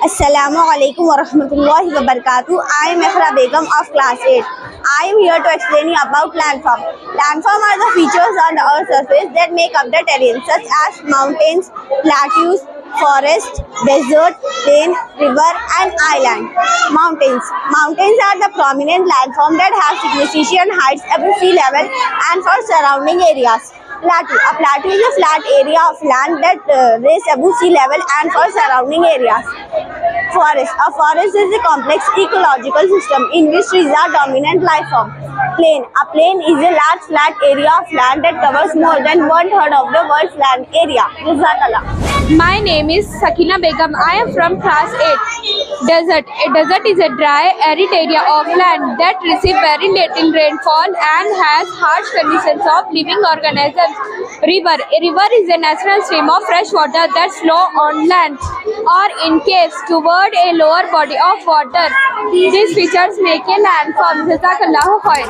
Assalamu alaikum wa rahmatullahi wa barakatuh. I am Ikhra Begum of class 8. I am here to explain you about landform. Landform are the features on the earth's surface that make up the terrain such as mountains, plateaus, forest, desert, plain, river and island. Mountains. Mountains are the prominent landform that have significant heights above sea level and for surrounding areas. Plateau. A plateau is a flat area of land that rises above sea level and for surrounding areas. Forest. A forest is a complex ecological system in which trees are dominant life form. Plain. A plain is a large flat area of land that covers more than 1/3 of the world's land area. Jazakallah. My name is Sakina Begum. I am from class 8. Desert. A desert is a dry, arid area of land that receives very little rainfall and has harsh conditions of living organisms. River. A river is a natural stream of fresh water that flows on land or in caves toward a lower body of water. These features make a landform. Jazakallahu khair.